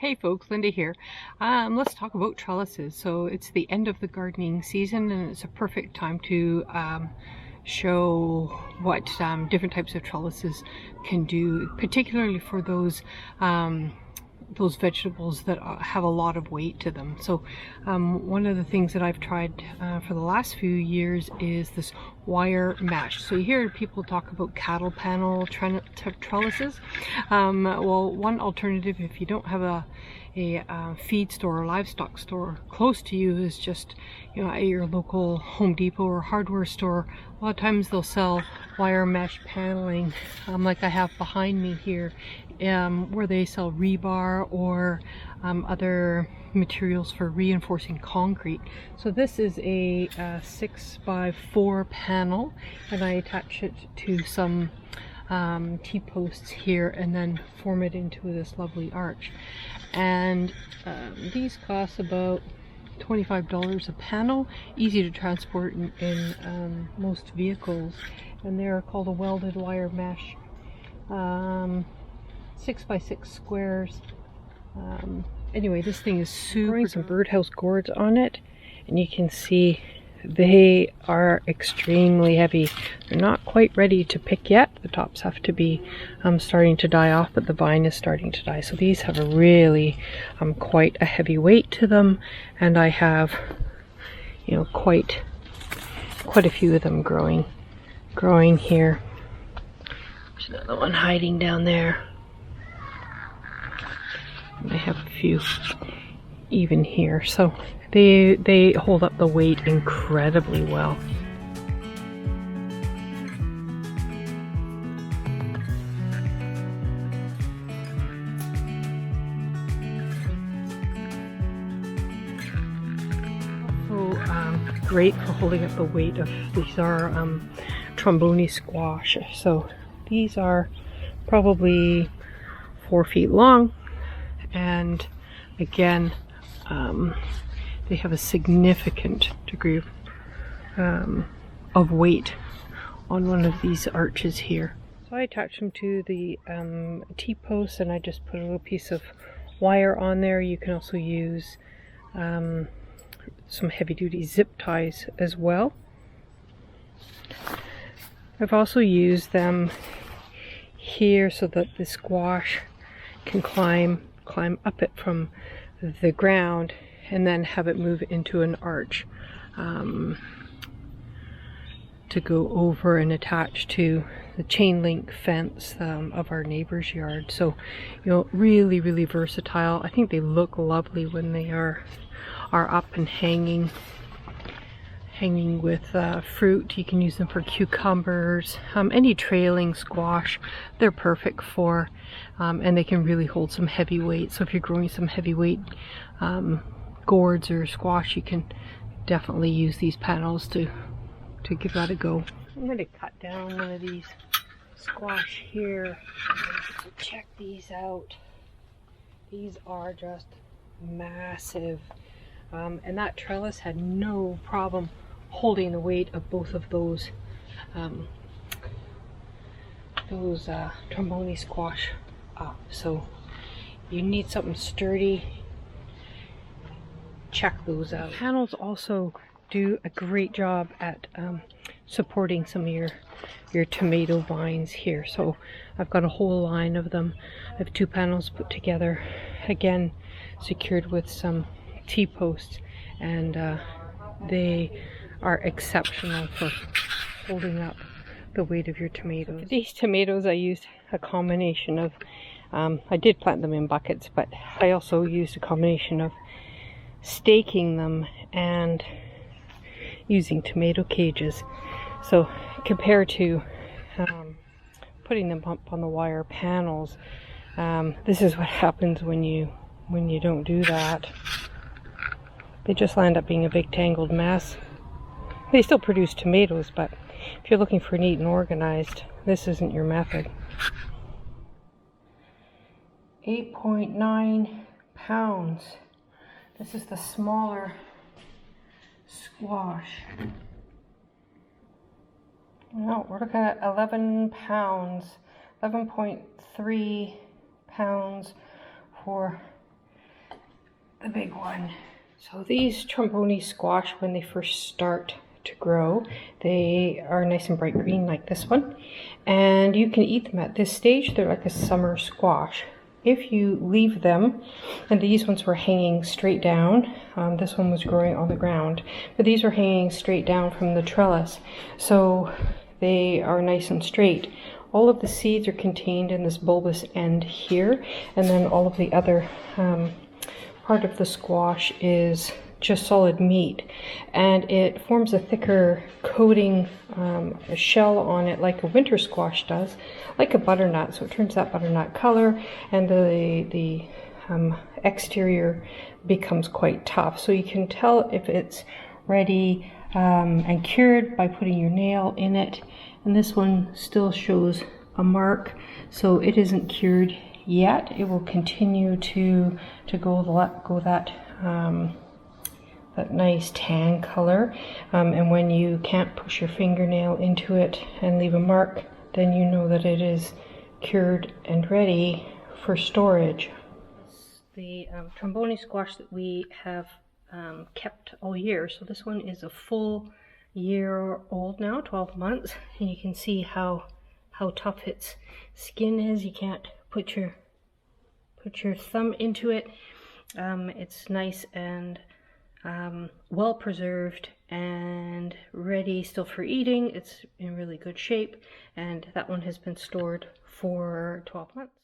Hey folks, Linda here. Let's talk about trellises. So it's the end of the gardening season and it's a perfect time to show what different types of trellises can do, particularly for those vegetables that have a lot of weight to them. So one of the things that I've tried for the last few years is this wire mesh. So you hear people talk about cattle panel trellises. Well, one alternative, if you don't have a feed store or livestock store close to you, is just, you know, at your local Home Depot or hardware store. A lot of times they'll sell wire mesh paneling, like I have behind me here, where they sell rebar or other materials for reinforcing concrete. So this is a 6x4 panel, and I attach it to some T-posts here and then form it into this lovely arch. And these cost about $25 a panel, easy to transport in most vehicles, and they're called a welded wire mesh, 6x6 squares. Anyway, this thing is super. Throwing some Birdhouse gourds on it, and you can see they are extremely heavy. They're not quite ready to pick yet. The tops have to be starting to die off, but the vine is starting to die. So these have a really quite a heavy weight to them, and I have, you know, quite a few of them growing here. There's another one hiding down there. And I have a few even here. So they hold up the weight incredibly well. Great for holding up the weight of these are trombone squash. So these are probably 4 feet long, and again they have a significant degree of weight on one of these arches here. So I attach them to the T-post, and I just put a little piece of wire on there. You can also use some heavy-duty zip ties as well. I've also used them here so that the squash can climb up it from the ground and then have it move into an arch to go over and attach to the chain link fence of our neighbor's yard. So, you know, really versatile. I think they look lovely when they are up and hanging with fruit. You can use them for cucumbers, any trailing squash they're perfect for, and they can really hold some heavy weight. So if you're growing some heavyweight gourds or squash, you can definitely use these panels to give that a go. I'm going to cut down one of these squash here. Check these out. These are just massive. And that trellis had no problem holding the weight of both of those trombone squash up. So you need something sturdy. Check those out. Panels also do a great job at supporting some of your tomato vines here. So I've got a whole line of them. I have 2 panels put together, again secured with some T-posts, and they are exceptional for holding up the weight of your tomatoes. These tomatoes I used a combination of, I did plant them in buckets, but I also used a combination of staking them and using tomato cages. So compared to putting them up on the wire panels, this is what happens when you don't do that. They just land up being a big tangled mess. They still produce tomatoes, but if you're looking for neat and organized, this isn't your method. 8.9 pounds. This is the smaller squash. No, we're looking at 11 pounds, 11.3 pounds for the big one. So these trombone squash, when they first start to grow, they are nice and bright green like this one. And you can eat them at this stage. They're like a summer squash. If you leave them, and these ones were hanging straight down, this one was growing on the ground, but these were hanging straight down from the trellis, so they are nice and straight. All of the seeds are contained in this bulbous end here, and then all of the other part of the squash is just solid meat, and it forms a thicker coating, a shell on it like a winter squash does, like a butternut, so it turns that butternut color, and the exterior becomes quite tough. So you can tell if it's ready and cured by putting your nail in it, and this one still shows a mark, so it isn't cured yet. It will continue to go that nice tan color, and when you can't push your fingernail into it and leave a mark, then you know that it is cured and ready for storage. The trombone squash that we have kept all year, so this one is a full year old now, 12 months, and you can see how tough its skin is. You can't put your thumb into it. It's nice and well preserved and ready still for eating. It's in really good shape, and that one has been stored for 12 months.